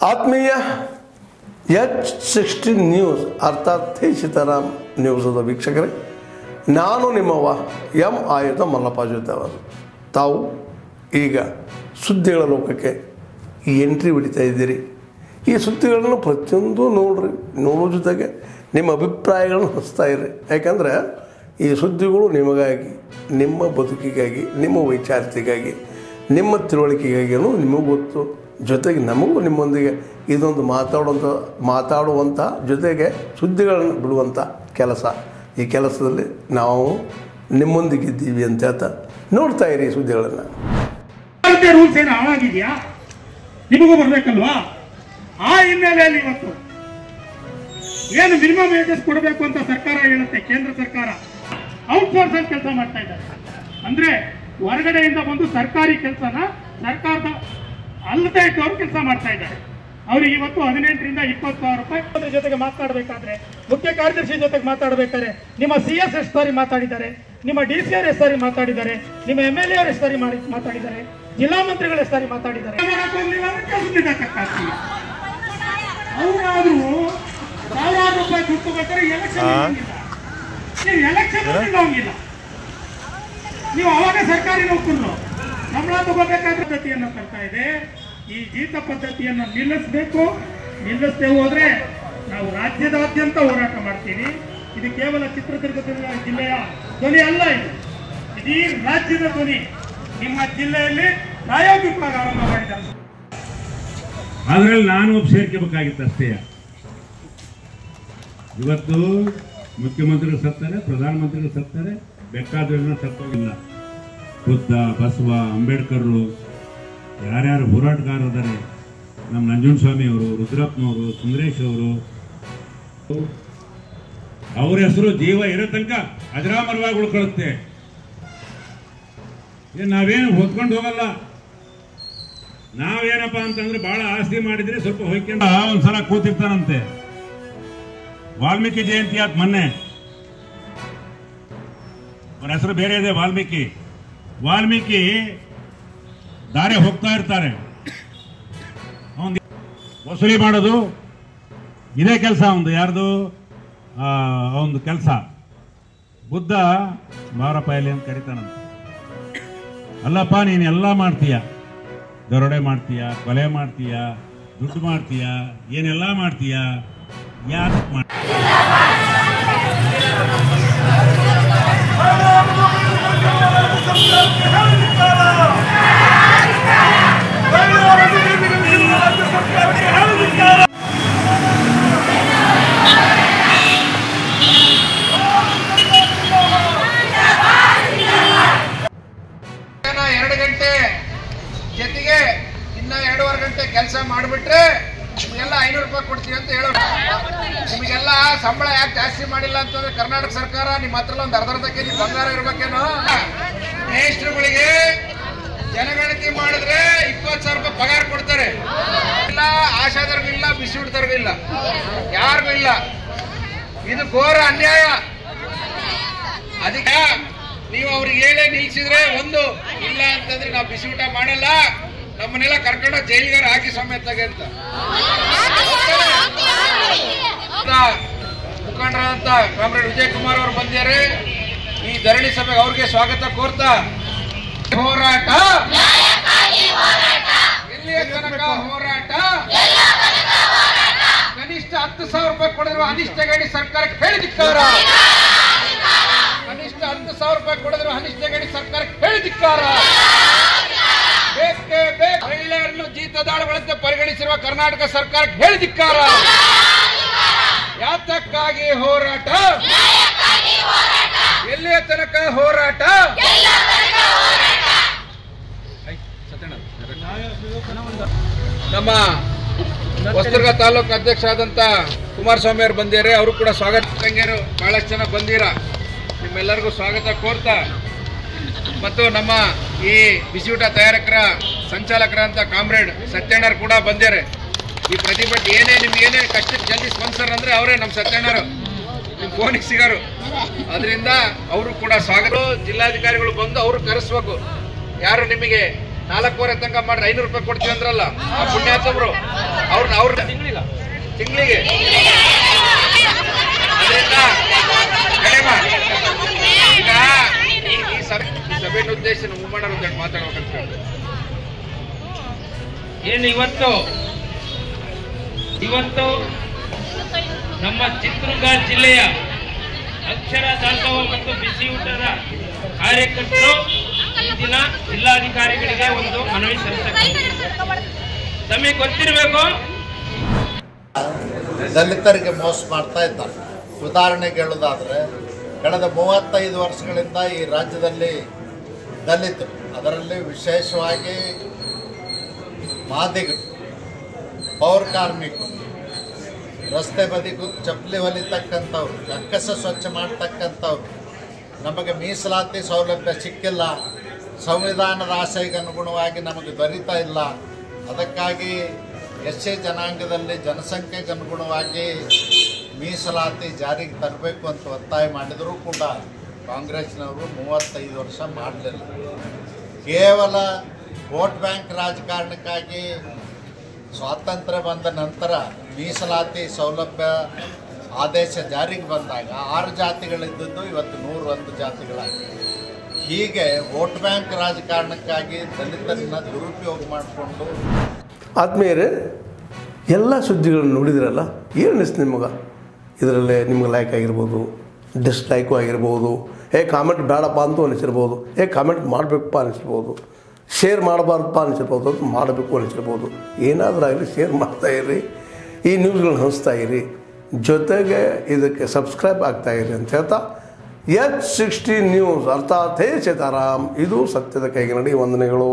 ಆತ್ಮೀಯ H16 news ಅರ್ಥಾತ್ ಸೀತಾರಾಮ್ ನ್ಯೂಸದ ವೀಕ್ಷಕರೇ, ನಾನು ನಿಮ್ಮವ ಎಂ ಆಯುಧ ಮಲ್ಲಪ್ಪ ಜೊತೆವರು. ತಾವು ಈಗ ಸುದ್ದಿಗಳ ಲೋಕಕ್ಕೆ ಎಂಟ್ರಿ ಹೊಡಿತಾ ಇದ್ದೀರಿ. ಈ ಸುದ್ದಿಗಳನ್ನು ಪ್ರತಿಯೊಂದು ನೋಡೋ ಜೊತೆಗೆ ನಿಮ್ಮ ಅಭಿಪ್ರಾಯಗಳನ್ನು ಹಚ್ತಾ ಇರ್ರಿ. ಯಾಕಂದರೆ ಈ ಸುದ್ದಿಗಳು ನಿಮಗಾಗಿ, ನಿಮ್ಮ ಬದುಕಿಗಾಗಿ, ನಿಮ್ಮ ವೈಚಾರಿಕೆಗಾಗಿ, ನಿಮ್ಮ ತಿಳುವಳಿಕೆಗಾಗಿಯೂ ನಿಮಗೂ ಗೊತ್ತು. ಜೊತೆಗೆ ನಮಗೂ ನಿಮ್ಮೊಂದಿಗೆ ಇದೊಂದು ಮಾತಾಡುವಂಥ ಜೊತೆಗೆ ಸುದ್ದಿಗಳನ್ನು ಬಿಡುವಂಥ ಕೆಲಸ. ಈ ಕೆಲಸದಲ್ಲಿ ನಾವು ನಿಮ್ಮೊಂದಿಗಿದ್ದೀವಿ ಅಂತ ಹೇಳ್ತಾ ನೋಡ್ತಾ ಇರಿ ಸುದ್ದಿಗಳನ್ನು. ರೂಲ್ಸ್ ಏನು ಹಾಳಾಗಿದೆಯಾ? ನಿಮಗೂ ಬರಬೇಕಲ್ವಾ? ಆ ಹಿನ್ನೆಲೆಯಲ್ಲಿ ಇವತ್ತು ಏನು ಮಿನಿಮಮ್ ವೇಜಸ್ ಕೊಡಬೇಕು ಅಂತ ಸರ್ಕಾರ ಹೇಳುತ್ತೆ. ಕೇಂದ್ರ ಸರ್ಕಾರ ಔಟ್ಸೋರ್ಸ್ ಅಲ್ಲಿ ಕೆಲಸ ಮಾಡ್ತಾ ಇದ್ದಾರೆ. ಅಂದ್ರೆ ಹೊರಗಡೆಯಿಂದ ಬಂದು ಸರ್ಕಾರಿ ಕೆಲಸನ ಸರ್ಕಾರದ ಅಲ್ಲದೆ ಇದ್ದವರು ಕೆಲಸ ಮಾಡ್ತಾ ಇದ್ದಾರೆ. ಅವ್ರಿಗೆ ಇವತ್ತು 18ರಿಂದ 20,000 ರೂಪಾಯಿ ಜೊತೆಗೆ ಮಾತನಾಡಬೇಕಾದ್ರೆ, ಮುಖ್ಯ ಕಾರ್ಯದರ್ಶಿ ಜೊತೆಗೆ ಮಾತಾಡಬೇಕಾದ್ರೆ ನಿಮ್ಮ CS ಎಷ್ಟು ಸಾರಿ ಮಾತಾಡಿದ್ದಾರೆ, ನಿಮ್ಮ DCR ಎಷ್ಟು ಸಾರಿ ಮಾತಾಡಿದ್ದಾರೆ, ನಿಮ್ಮ MLA ಅವರು ಎಷ್ಟು ಸಾರಿ ಮಾತಾಡಿದ್ದಾರೆ, ಜಿಲ್ಲಾ ಮಂತ್ರಿಗಳು ಎಷ್ಟು ಸಾರಿ ಮಾತಾಡಿದ್ದಾರೆ. ಅವರಾದ್ರೂ ಸಾವಿರಾರು ರೂಪಾಯಿ ದುಡ್ಡು ಬೇಕಾದ್ರೆ ಎಲೆಕ್ಷನ್ ಹೋಗಿಲ್ಲ. ನೀವು ಅವಾಗ ಸರ್ಕಾರಿ ನೌಕರರು ಸಂಬಳ ತಗೋಬೇಕಾದ್ರೆ ಪದ್ಧತಿಯನ್ನು ತರ್ತಾ ಇದೆ. ಈ ಜೀತ ಪದ್ಧತಿಯನ್ನು ನಿಲ್ಲಿಸದೆ ಹೋದ್ರೆ ನಾವು ರಾಜ್ಯದಾದ್ಯಂತ ಹೋರಾಟ ಮಾಡ್ತೀವಿ. ಇದು ಕೇವಲ ಚಿತ್ರದುರ್ಗ ಜಿಲ್ಲೆಯ ಧ್ವನಿ ಅಲ್ಲ, ಇದು ಇಡೀ ರಾಜ್ಯದ ಧ್ವನಿ. ನಿಮ್ಮ ಜಿಲ್ಲೆಯಲ್ಲಿ ಪ್ರಾಯೋಗಿಕವಾಗಿ ಆರಂಭ ಮಾಡಿದ್ದಾರೆ. ಅದರಲ್ಲಿ ನಾನು ಒಬ್ಬ ಸೇರ್ಕೋಬೇಕಾಗಿತ್ತು ಅಷ್ಟೇ. ಇವತ್ತು ಮುಖ್ಯಮಂತ್ರಿಗಳು ಸತ್ತಾರೆ, ಪ್ರಧಾನಮಂತ್ರಿಗಳು ಸತ್ತಾರೆ, ಬೇಕಾದ್ರೆಲ್ಲ ಸತ್ತೋಗಿಲ್ಲ. ಬುದ್ಧ, ಬಸವ, ಅಂಬೇಡ್ಕರ್, ಯಾರ್ಯಾರು ಹೋರಾಟಗಾರರಿದ್ದಾರೆ, ನಮ್ಮ ನಂಜುಂಡಸ್ವಾಮಿ ಅವರು, ರುದ್ರಪ್ಪನವರು, ಸುಂದರೇಶ್ ಅವರು, ಅವ್ರ ಹೆಸರು ಜೀವ ಇರೋ ತನಕ ಅಜರಾಮರವಾಗಿ ಉಳ್ಕೊಳ್ಳುತ್ತೆ. ನಾವೇನು ಹೊತ್ಕೊಂಡು ಹೋಗಲ್ಲ. ನಾವೇನಪ್ಪ ಅಂತಂದ್ರೆ ಬಹಳ ಆಸ್ತಿ ಮಾಡಿದ್ರೆ ಸ್ವಲ್ಪ ಹೊಯ್ಕೊಂಡು ಒಂದ್ಸಲ ಕೂತಿರ್ತಾನಂತೆ. ವಾಲ್ಮೀಕಿ ಜಯಂತಿ ಆತ್ ಮೊನ್ನೆ, ಅವ್ರ ಹೆಸರು ಬೇರೆ ಇದೆ, ವಾಲ್ಮೀಕಿ ದಾರಿ ಹೋಗ್ತಾ ಇರ್ತಾರೆ, ವಸೂಲಿ ಮಾಡೋದು ಇದೇ ಕೆಲಸ ಒಂದು. ಯಾರ್ದು ಒಂದು ಕೆಲಸ. ಬುದ್ಧ ಬಾರಪ್ಪ ಇಲ್ಲಿ ಅಂತ ಕರಿತಾನಂತ. ಅಲ್ಲಪ್ಪ ನೀನು ಎಲ್ಲ ಮಾಡ್ತೀಯ, ದರೋಡೆ ಮಾಡ್ತೀಯ, ಕೊಲೆ ಮಾಡ್ತೀಯ, ದುಡ್ಡು ಮಾಡ್ತೀಯ, ಏನೆಲ್ಲ ಮಾಡ್ತೀಯ, ಯಾಕೆ ಮಾಡ್ತೀಯ? ಎರಡು ಗಂಟೆ ಜೊತೆಗೆ ಇನ್ನ 2.5 ಗಂಟೆ ಕೆಲಸ ಮಾಡಿಬಿಟ್ರೆ ನಿಮಗೆಲ್ಲ 500 ರೂಪಾಯಿ ಕೊಡ್ತೀವಿ ಅಂತ ಹೇಳೋಣ. ನಿಮಗೆಲ್ಲ ಸಂಬಳ ಯಾಕೆ ಜಾಸ್ತಿ ಮಾಡಿಲ್ಲ ಅಂತಂದ್ರೆ ಕರ್ನಾಟಕ ಸರ್ಕಾರ ನಿಮ್ಮ ಹತ್ರ ಒಂದು ಅರ್ಧ ಕೆಜಿ ಬಂಗಾರ ಇರ್ಬೇಕೇನೋ. ಮೇಷ್ಟ್ರುಗಳಿಗೆ ಜನಗಣತಿ ಮಾಡಿದ್ರೆ 20,000 ರೂಪಾಯಿ ಪಗಾರ ಕೊಡ್ತಾರೆ. ಇಲ್ಲ ಆಶಾದವ್ರಿಗೂ ಇಲ್ಲ, ಬಿಸಿ ಊಟದವ್ರಿಗೂ ಇಲ್ಲ, ಯಾರಿಗೂ ಇಲ್ಲ. ಇದು ಘೋರ ಅನ್ಯಾಯ. ಅದಕ್ಕೆ ನೀವು ಅವ್ರಿಗೆ ಹೇಳೇ ನಿಲ್ಸಿದ್ರೆ, ಒಂದು ಇಲ್ಲ ಅಂತಂದ್ರೆ ನಾವು ಬಿಸಿ ಊಟ ಮಾಡಲ್ಲ, ನಮ್ಮನ್ನೆಲ್ಲ ಕರ್ಕೊಂಡು ಜೈಲಿಗಾರ ಹಾಕಿ ಸಮೇತಾಗೆ ಅಂತ ಮುಖಂಡರಾದಂತ ಕಾಮ್ರೇಡ್ ವಿಜಯ್ ಕುಮಾರ್ ಅವರು ಬಂದಿದ್ದಾರೆ. ಈ ಧರಣಿ ಸಭೆಗೆ ಅವ್ರಿಗೆ ಸ್ವಾಗತ ಕೋರ್ತಾ, ಹೋರಾಟ ಎಲ್ಲಿಯ ತನಕ ಹೋರಾಟ? ಕನಿಷ್ಠ 10,000 ರೂಪಾಯಿ ಕೊಡಿದ್ರು ಅನಿಷ್ಟ ಗಡಿ ಸರ್ಕಾರಕ್ಕೆ ಹೇಳಿದಿಕ್ಕಾರ. ಕನಿಷ್ಠ 10,000 ರೂಪಾಯಿ ಕೊಡಿದ್ರು ಅನಿಷ್ಟ ಗಡಿ ಸರ್ಕಾರಕ್ಕೆ ಹೇಳಿದಿಕ್ಕಾರ. ಬೇಕೇ ಬೇಕು. ಮಹಿಳೆಯರನ್ನು ಜೀತದಾಳುಗಳಂತೆ ಪರಿಗಣಿಸಿರುವ ಕರ್ನಾಟಕ ಸರ್ಕಾರಕ್ಕೆ ಹೇಳಿದಿಕ್ಕಾರ. ಯಾತಕ್ಕಾಗಿ ಹೋರಾಟ? ಎಲ್ಲಿಯ ತನಕ ಹೋರಾಟ? ನಮ್ಮ ಹೊಸದುರ್ಗ ತಾಲೂಕು ಅಧ್ಯಕ್ಷ ಆದಂತ ಕುಮಾರಸ್ವಾಮಿ ಅವರು ಬಂದಿದ್ದಾರೆ. ಅವರು ಕೂಡ ಸ್ವಾಗತ. ತಂಗಿಯರು ಬಹಳಷ್ಟು ಜನ ಬಂದಿರ, ನಿಮ್ಮೆಲ್ಲರಿಗೂ ಸ್ವಾಗತ ಕೋರ್ತಾ, ಮತ್ತು ನಮ್ಮ ಈ ಬಿಸಿಯೂಟ ತಯಾರಕರ ಸಂಚಾಲಕರಂತ ಕಾಮ್ರೇಡ್ ಸತ್ಯಣ್ಣರು ಕೂಡ ಬಂದಿದ್ದಾರೆ. ಈ ಪ್ರತಿಭಟನೆ ನಿಮ್ಗೇನೇ ಕಷ್ಟಕ್ಕೆ ಜಲ್ದಿ ಸ್ಪಾನ್ಸರ್ ಅಂದ್ರೆ ಅವರೇ ನಮ್ಮ ಸತ್ಯಣ್ಣರು, ನಿಮ್ಮ ಫೋನಿಗೆ ಸಿಗರು. ಅದರಿಂದ ಅವರು ಕೂಡ ಸ್ವಾಗತ. ಜಿಲ್ಲಾಧಿಕಾರಿಗಳು ಬಂದು ಅವರು ಕರೆಸ್ಬೇಕು. ಯಾರು ನಿಮಗೆ 4:15 ತನಕ ಮಾಡ್ರೆ 500 ರೂಪಾಯಿ ಕೊಡ್ತೀವಿ ಅಂದ್ರಲ್ಲ, ಆ ಪುಣ್ಯಾತಬ್ರು ಅವ್ರನ್ನ ತಿಂಗಳಿಗೆ ಅದರಿಂದ ಕಡಿಮೆ. ಈಗ ಈ ಸಭೆಯ ಉದ್ದೇಶ ಮುಮ್ಮಣ್ಣರು ಮಾತಾಡ್ಬೇಕಂತ ಏನು ಇವತ್ತು ನಮ್ಮ ಚಿತ್ರದುರ್ಗ ಜಿಲ್ಲೆಯ ಅಕ್ಷರ ದಾಸೋಹ ಮತ್ತು ಬಿಸಿ ಊಟದ ಕಾರ್ಯಕರ್ತರು ಈ ದಿನ ಜಿಲ್ಲಾಧಿಕಾರಿಗಳಿಗೆ ಒಂದು ಮನವಿ ಸಲ್ಲಿಸಬೇಕು. ತಮಗೆ ಗೊತ್ತಿರಬೇಕು, ದಲಿತರಿಗೆ ಮೋಸ ಮಾಡ್ತಾ ಇದ್ದಾರೆ. ಉದಾಹರಣೆಗೆ ಹೇಳೋದಾದರೆ, ಕಳೆದ 35 ವರ್ಷಗಳಿಂದ ಈ ರಾಜ್ಯದಲ್ಲಿ ದಲಿತರು, ಅದರಲ್ಲಿ ವಿಶೇಷವಾಗಿ ಮಾದಿಗರು, ಪೌರ ಕಾರ್ಮಿಕರು, ರಸ್ತೆ ಬದಿಗೂ ಚಪ್ಪಲಿ ಹೊಲಿತಕ್ಕಂಥವ್ರು, ಕಕ್ಕಸ ಸ್ವಚ್ಛ ಮಾಡ್ತಕ್ಕಂಥವ್ರು, ನಮಗೆ ಮೀಸಲಾತಿ ಸೌಲಭ್ಯ ಸಿಕ್ಕಿಲ್ಲ, ಸಂವಿಧಾನದ ಆಶಯಕ್ಕೆ ಅನುಗುಣವಾಗಿ ನಮಗೆ ದೊರೀತಾ ಇಲ್ಲ, ಅದಕ್ಕಾಗಿ SC ಜನಾಂಗದಲ್ಲಿ ಜನಸಂಖ್ಯೆಗೆ ಅನುಗುಣವಾಗಿ ಮೀಸಲಾತಿ ಜಾರಿಗೆ ತರಬೇಕು ಅಂತ ಒತ್ತಾಯ ಮಾಡಿದರೂ ಕೂಡ ಕಾಂಗ್ರೆಸ್ನವರು 35 ವರ್ಷ ಮಾಡಲಿಲ್ಲ. ಕೇವಲ ವೋಟ್ ಬ್ಯಾಂಕ್ ರಾಜಕಾರಣಕ್ಕಾಗಿ ಸ್ವಾತಂತ್ರ್ಯ ಬಂದ ನಂತರ ಮೀಸಲಾತಿ ಸೌಲಭ್ಯ ಆದೇಶ ಜಾರಿಗೆ ಬಂದಾಗ 6 ಜಾತಿಗಳಿದ್ದದ್ದು ಇವತ್ತು 101 ಜಾತಿಗಳಾಗಿವೆ. ಹೀಗೆ ವೋಟ್ ಬ್ಯಾಂಕ್ ರಾಜಕಾರಣಕ್ಕಾಗಿ ದಲಿತರನ್ನ ದುರುಪಯೋಗ ಮಾಡಿಕೊಂಡು. ಆತ್ಮೀಯರೇ, ಎಲ್ಲ ಸುದ್ದಿಗಳನ್ನು ನೋಡಿದ್ರಲ್ಲ, ಏನು ಅನಿಸ್ತು ನಿಮಗೆ? ಇದರಲ್ಲೇ ನಿಮ್ಗೆ ಲೈಕ್ ಆಗಿರ್ಬೋದು, ಡಿಸ್ಲೈಕು ಆಗಿರ್ಬೋದು, ಕಾಮೆಂಟ್ ಬೇಡಪ್ಪ ಅಂತೂ ಅನಿಸಿರ್ಬೋದು, ಕಾಮೆಂಟ್ ಮಾಡಬೇಕಪ್ಪ ಅನಿಸಿರ್ಬೋದು, ಶೇರ್ ಮಾಡಬಾರ್ದಪ್ಪ ಅನಿಸಿರ್ಬೋದು, ಅದು ಮಾಡಬೇಕು ಅನಿಸಿರ್ಬೋದು. ಏನಾದರೂ ಆಗಲಿ ಶೇರ್ ಮಾಡ್ತಾಯಿರಿ, ಈ ನ್ಯೂಸ್ಗಳನ್ನ ಹಂಚ್ತಾ ಇರಿ, ಜೊತೆಗೆ ಇದಕ್ಕೆ ಸಬ್ಸ್ಕ್ರೈಬ್ ಆಗ್ತಾಯಿರಿ ಅಂತ ಹೇಳ್ತಾ H16 ನ್ಯೂಸ್ ಅರ್ಥಾತ್ ಹೇ ಸೀತಾರಾಮ್, ಇದು ಸತ್ಯದ ಕೈಗೆ ನಡಿ. ವಂದನೆಗಳು.